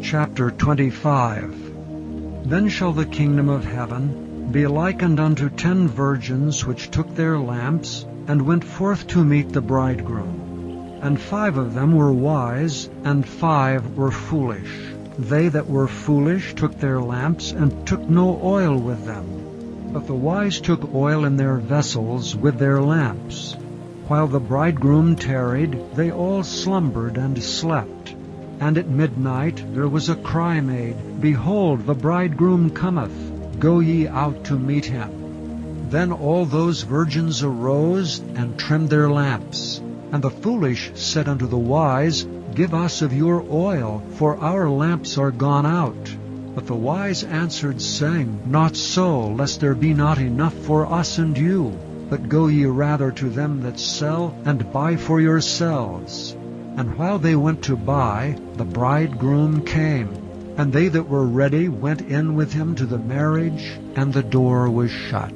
Chapter 25. Then shall the kingdom of heaven be likened unto 10 virgins which took their lamps, and went forth to meet the bridegroom. And 5 of them were wise, and 5 were foolish. They that were foolish took their lamps, and took no oil with them. But the wise took oil in their vessels with their lamps. While the bridegroom tarried, they all slumbered and slept. And at midnight there was a cry made, Behold, the bridegroom cometh, go ye out to meet him. Then all those virgins arose, and trimmed their lamps. And the foolish said unto the wise, Give us of your oil, for our lamps are gone out. But the wise answered, saying, Not so, lest there be not enough for us and you. But go ye rather to them that sell, and buy for yourselves. And while they went to buy, the bridegroom came. And they that were ready went in with him to the marriage, and the door was shut.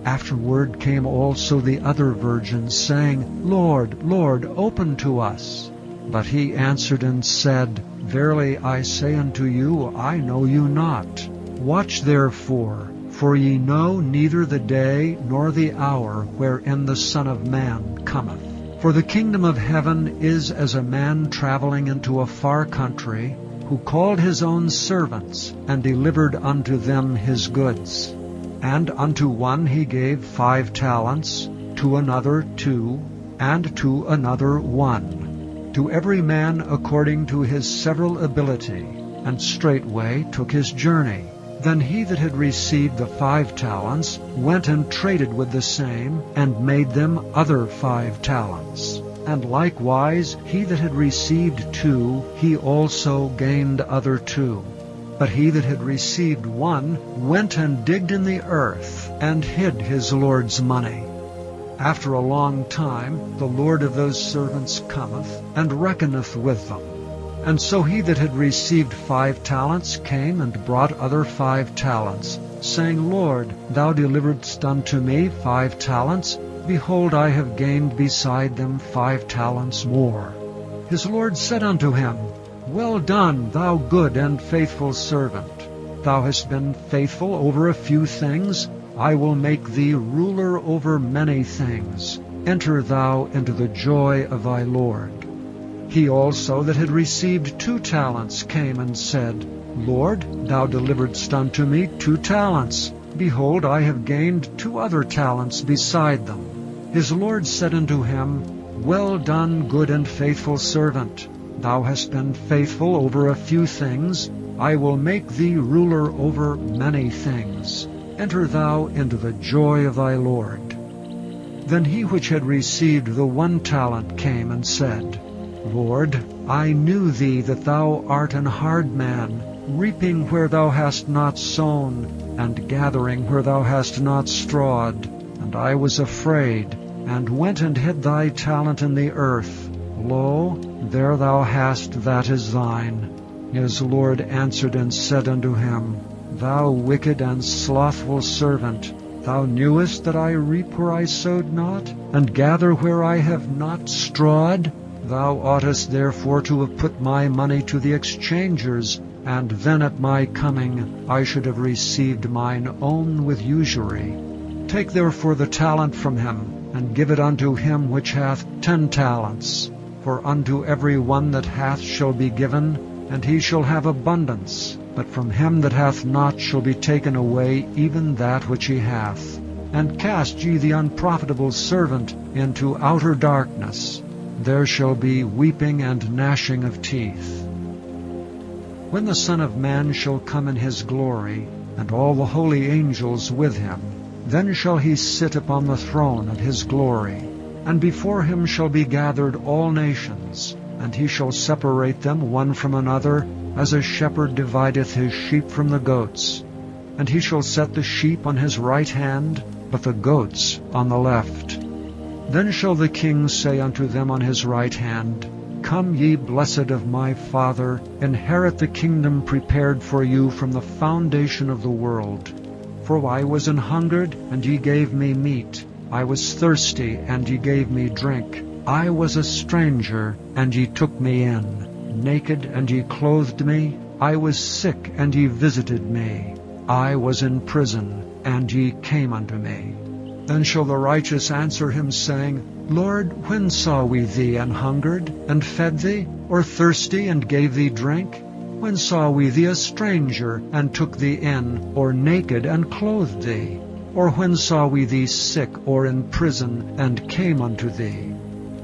Afterward came also the other virgins, saying, Lord, Lord, open to us. But he answered and said, Verily I say unto you, I know you not. Watch therefore, for ye know neither the day nor the hour wherein the Son of Man cometh. For the kingdom of heaven is as a man traveling into a far country, who called his own servants, and delivered unto them his goods. And unto one he gave 5 talents, to another 2, and to another 1, to every man according to his several ability, and straightway took his journey. Then he that had received the 5 talents went and traded with the same, and made them other 5 talents. And likewise he that had received 2, he also gained other 2. But he that had received 1 went and digged in the earth, and hid his Lord's money. After a long time the Lord of those servants cometh, and reckoneth with them. And so he that had received 5 talents came and brought other 5 talents, saying, Lord, thou deliveredst unto me 5 talents. Behold, I have gained beside them 5 talents more. His Lord said unto him, Well done, thou good and faithful servant. Thou hast been faithful over a few things. I will make thee ruler over many things. Enter thou into the joy of thy Lord. He also that had received 2 talents came and said, Lord, thou deliveredst unto me 2 talents. Behold, I have gained 2 other talents beside them. His Lord said unto him, Well done, good and faithful servant. Thou hast been faithful over a few things. I will make thee ruler over many things. Enter thou into the joy of thy Lord. Then he which had received the 1 talent came and said, Lord, I knew thee that thou art an hard man, reaping where thou hast not sown, and gathering where thou hast not strawed. And I was afraid, and went and hid thy talent in the earth. Lo, there thou hast that is thine. His Lord answered and said unto him, Thou wicked and slothful servant, thou knewest that I reap where I sowed not, and gather where I have not strawed? Thou oughtest therefore to have put my money to the exchangers, and then at my coming I should have received mine own with usury. Take therefore the talent from him, and give it unto him which hath 10 talents. For unto every one that hath shall be given, and he shall have abundance. But from him that hath not shall be taken away even that which he hath. And cast ye the unprofitable servant into outer darkness. There shall be weeping and gnashing of teeth. When the Son of Man shall come in his glory, and all the holy angels with him, then shall he sit upon the throne of his glory. And before him shall be gathered all nations, and he shall separate them one from another, as a shepherd divideth his sheep from the goats. And he shall set the sheep on his right hand, but the goats on the left. Then shall the King say unto them on his right hand, Come, ye blessed of my Father, inherit the kingdom prepared for you from the foundation of the world. For I was an hungered, and ye gave me meat. I was thirsty, and ye gave me drink. I was a stranger, and ye took me in. Naked, and ye clothed me. I was sick, and ye visited me. I was in prison, and ye came unto me. Then shall the righteous answer him, saying, Lord, when saw we thee an hungered, and fed thee, or thirsty, and gave thee drink? When saw we thee a stranger, and took thee in, or naked, and clothed thee? Or when saw we thee sick, or in prison, and came unto thee?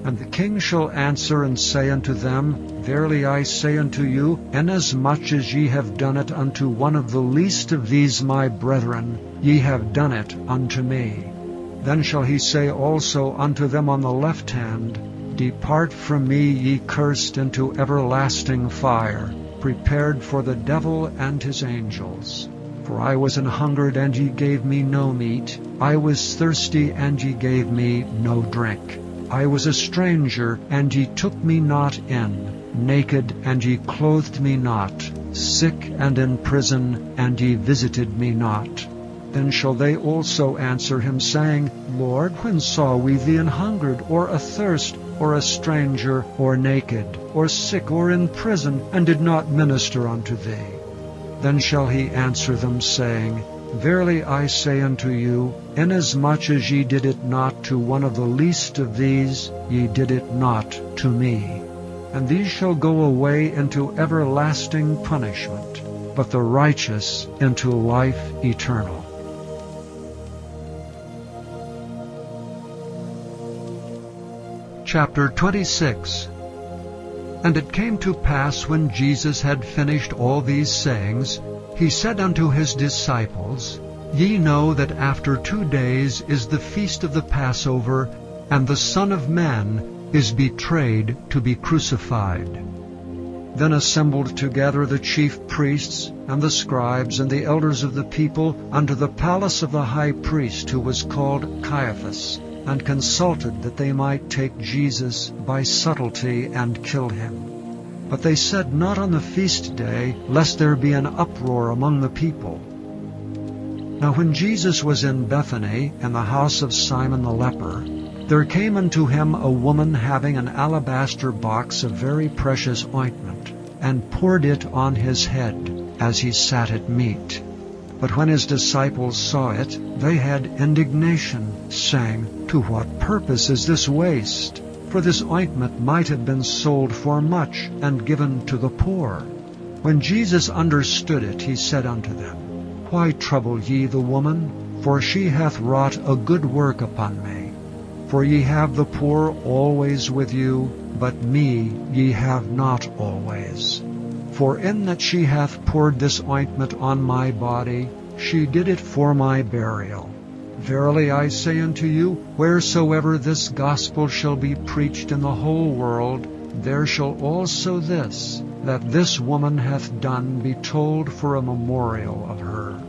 And the king shall answer and say unto them, Verily I say unto you, inasmuch as ye have done it unto one of the least of these my brethren, ye have done it unto me. Then shall he say also unto them on the left hand, Depart from me, ye cursed, into everlasting fire, prepared for the devil and his angels. For I was an hungered, and ye gave me no meat. I was thirsty, and ye gave me no drink. I was a stranger, and ye took me not in. Naked, and ye clothed me not. Sick and in prison, and ye visited me not. Then shall they also answer him, saying, Lord, when saw we thee an hungered, or athirst, or a stranger, or naked, or sick, or in prison, and did not minister unto thee? Then shall he answer them, saying, Verily I say unto you, inasmuch as ye did it not to one of the least of these, ye did it not to me. And these shall go away into everlasting punishment, but the righteous into life eternal. Chapter 26. And it came to pass, when Jesus had finished all these sayings, he said unto his disciples, Ye know that after 2 days is the feast of the Passover, and the Son of Man is betrayed to be crucified. Then assembled together the chief priests, and the scribes, and the elders of the people, unto the palace of the high priest, who was called Caiaphas, and consulted that they might take Jesus by subtlety and kill him. But they said not on the feast day, lest there be an uproar among the people. Now when Jesus was in Bethany, in the house of Simon the leper, there came unto him a woman having an alabaster box of very precious ointment, and poured it on his head, as he sat at meat. But when his disciples saw it, they had indignation, saying, To what purpose is this waste? For this ointment might have been sold for much, and given to the poor. When Jesus understood it, he said unto them, Why trouble ye the woman? For she hath wrought a good work upon me. For ye have the poor always with you, but me ye have not always. For in that she hath poured this ointment on my body, she did it for my burial. Verily I say unto you, wheresoever this gospel shall be preached in the whole world, there shall also this, that this woman hath done, be told for a memorial of her.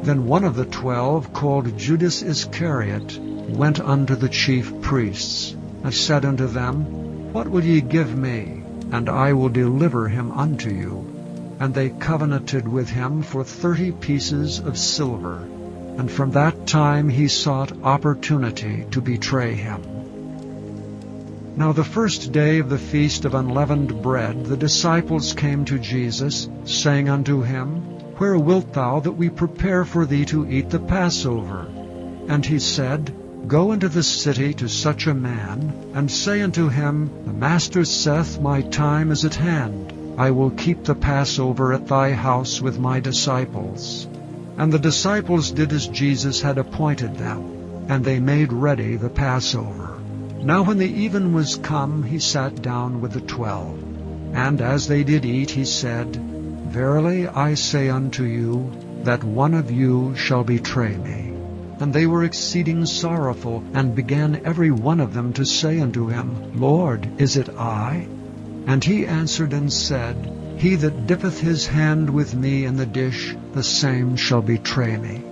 Then one of the 12, called Judas Iscariot, went unto the chief priests, and said unto them, What will ye give me? And I will deliver him unto you. And they covenanted with him for 30 pieces of silver. And from that time he sought opportunity to betray him. Now the first day of the feast of unleavened bread, the disciples came to Jesus, saying unto him, Where wilt thou that we prepare for thee to eat the Passover? And he said, Go into the city to such a man, and say unto him, The Master saith, My time is at hand. I will keep the Passover at thy house with my disciples. And the disciples did as Jesus had appointed them, and they made ready the Passover. Now when the even was come, he sat down with the 12. And as they did eat, he said, Verily I say unto you, that one of you shall betray me. And they were exceeding sorrowful, and began every one of them to say unto him, Lord, is it I? And he answered and said, He that dippeth his hand with me in the dish, the same shall betray me.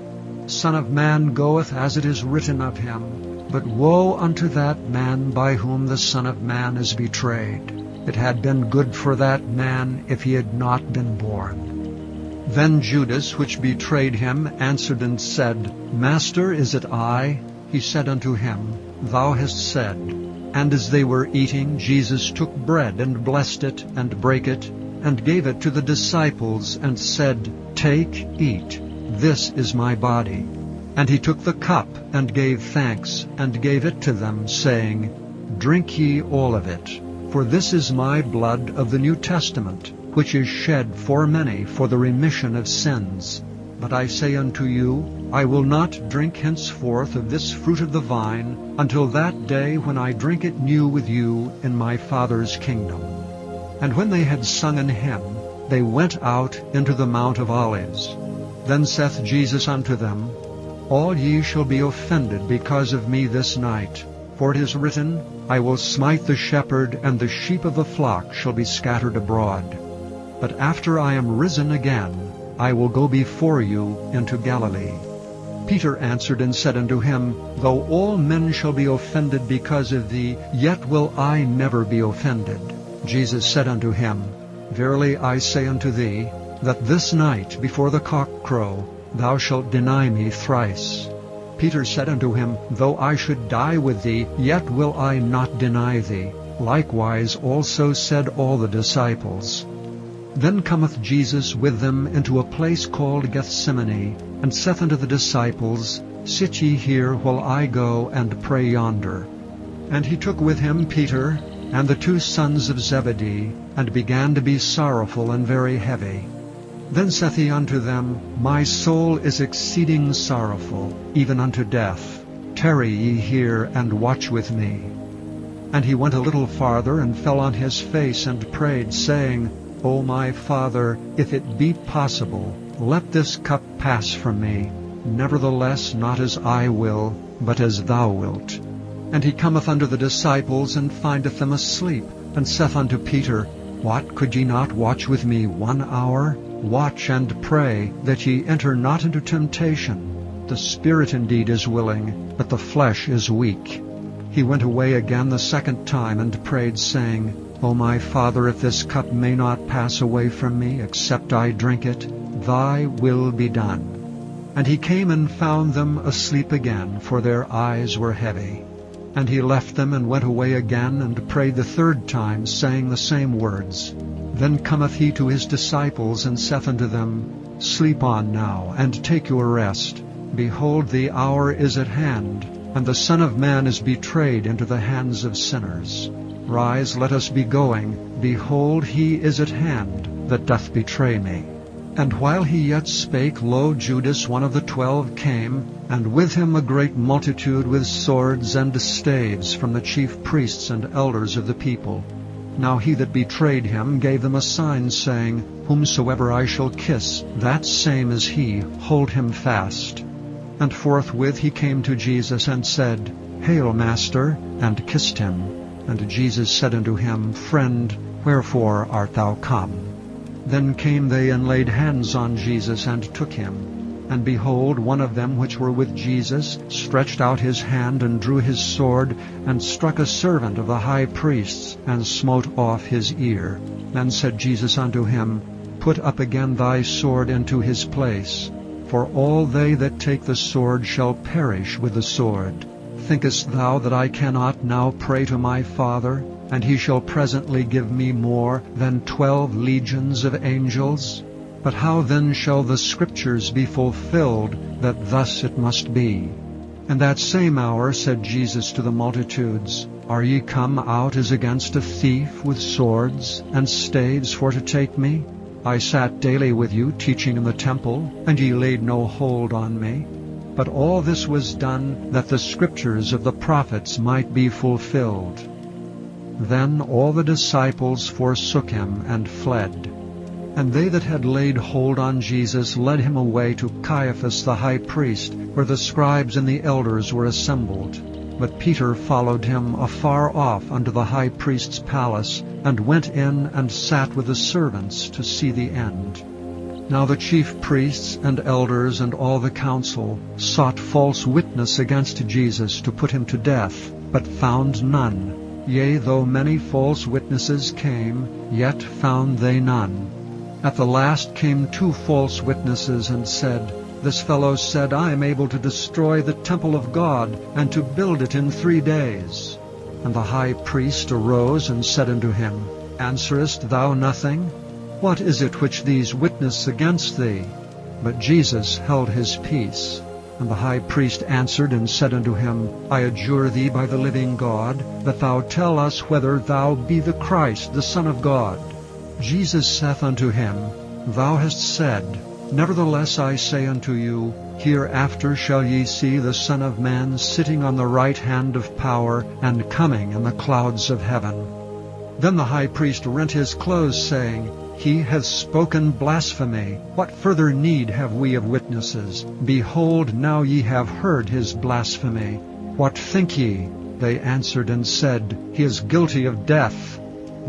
Son of Man goeth as it is written of him, but woe unto that man by whom the Son of Man is betrayed. It had been good for that man if he had not been born. Then Judas, which betrayed him, answered and said, Master, is it I? He said unto him, Thou hast said. And as they were eating, Jesus took bread, and blessed it, and brake it, and gave it to the disciples, and said, "Take, eat, this is my body." And he took the cup, and gave thanks, and gave it to them, saying, "Drink ye all of it, for this is my blood of the New Testament, which is shed for many for the remission of sins. But I say unto you, I will not drink henceforth of this fruit of the vine, until that day when I drink it new with you in my Father's kingdom." And when they had sung an hymn, they went out into the Mount of Olives. Then saith Jesus unto them, "All ye shall be offended because of me this night. For it is written, I will smite the shepherd, and the sheep of the flock shall be scattered abroad. But after I am risen again, I will go before you into Galilee." Peter answered and said unto him, "Though all men shall be offended because of thee, yet will I never be offended." Jesus said unto him, "Verily I say unto thee, that this night before the cock crow, thou shalt deny me thrice." Peter said unto him, "Though I should die with thee, yet will I not deny thee." Likewise also said all the disciples. Then cometh Jesus with them into a place called Gethsemane, and saith unto the disciples, "Sit ye here while I go and pray yonder." And he took with him Peter and the 2 sons of Zebedee, and began to be sorrowful and very heavy. Then saith he unto them, "My soul is exceeding sorrowful, even unto death. Tarry ye here, and watch with me." And he went a little farther, and fell on his face, and prayed, saying, "O my Father, if it be possible, let this cup pass from me. Nevertheless, not as I will, but as thou wilt." And he cometh unto the disciples, and findeth them asleep, and saith unto Peter, "What, could ye not watch with me 1 hour? Watch and pray, that ye enter not into temptation. The spirit indeed is willing, but the flesh is weak." He went away again the 2nd time, and prayed, saying, "O my Father, if this cup may not pass away from me, except I drink it, thy will be done." And he came and found them asleep again, for their eyes were heavy. And he left them, and went away again, and prayed the 3rd time, saying the same words. Then cometh he to his disciples, and saith unto them, "Sleep on now, and take your rest. Behold, the hour is at hand, and the Son of Man is betrayed into the hands of sinners. Rise, let us be going. Behold, he is at hand, that doth betray me." And while he yet spake, lo, Judas, one of the 12, came, and with him a great multitude with swords and staves from the chief priests and elders of the people. Now he that betrayed him gave them a sign, saying, "Whomsoever I shall kiss, that same is he, hold him fast." And forthwith he came to Jesus, and said, "Hail, Master," and kissed him. And Jesus said unto him, "Friend, wherefore art thou come?" Then came they and laid hands on Jesus, and took him. And behold, one of them which were with Jesus stretched out his hand, and drew his sword, and struck a servant of the high priest's, and smote off his ear. Then said Jesus unto him, "Put up again thy sword into his place. For all they that take the sword shall perish with the sword. Thinkest thou that I cannot now pray to my Father, and he shall presently give me more than 12 legions of angels? But how then shall the Scriptures be fulfilled, that thus it must be?" And that same hour said Jesus to the multitudes, "Are ye come out as against a thief with swords and staves for to take me? I sat daily with you teaching in the temple, and ye laid no hold on me. But all this was done, that the Scriptures of the prophets might be fulfilled." Then all the disciples forsook him, and fled. And they that had laid hold on Jesus led him away to Caiaphas the high priest, where the scribes and the elders were assembled. But Peter followed him afar off unto the high priest's palace, and went in and sat with the servants to see the end. Now the chief priests and elders and all the council sought false witness against Jesus to put him to death, but found none. Yea, though many false witnesses came, yet found they none. At the last came 2 false witnesses, and said, "This fellow said, I am able to destroy the temple of God, and to build it in 3 days. And the high priest arose and said unto him, "Answerest thou nothing? What is it which these witness against thee? But Jesus held his peace. And the high priest answered and said unto him, I adjure thee by the living God, that thou tell us whether thou be the Christ, the Son of God. Jesus saith unto him, Thou hast said, Nevertheless I say unto you, Hereafter shall ye see the Son of Man sitting on the right hand of power, and coming in the clouds of heaven. Then the high priest rent his clothes, saying, He hath spoken blasphemy. What further need have we of witnesses? Behold, now ye have heard his blasphemy. What think ye? They answered and said, He is guilty of death.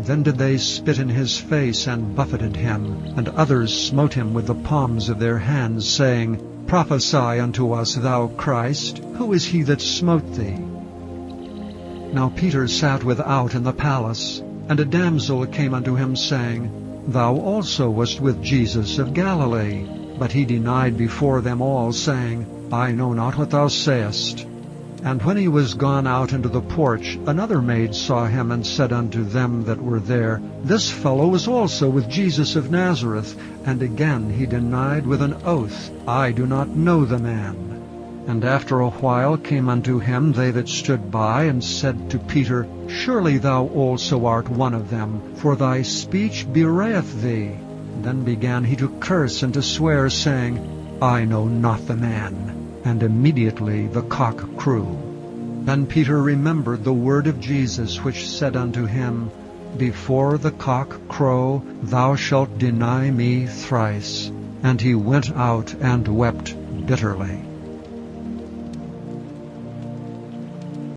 Then did they spit in his face and buffeted him, and others smote him with the palms of their hands, saying, Prophesy unto us, thou Christ, who is he that smote thee? Now Peter sat without in the palace, and a damsel came unto him, saying, Thou also wast with Jesus of Galilee. But he denied before them all, saying, I know not what thou sayest. And when he was gone out into the porch, another maid saw him, and said unto them that were there, This fellow was also with Jesus of Nazareth. And again he denied with an oath, I do not know the man. And after a while came unto him they that stood by, and said to Peter, Surely thou also art one of them, for thy speech bewrayeth thee. Then began he to curse and to swear, saying, I know not the man. And immediately the cock crew. Then Peter remembered the word of Jesus, which said unto him, Before the cock crow, thou shalt deny me thrice. And he went out and wept bitterly.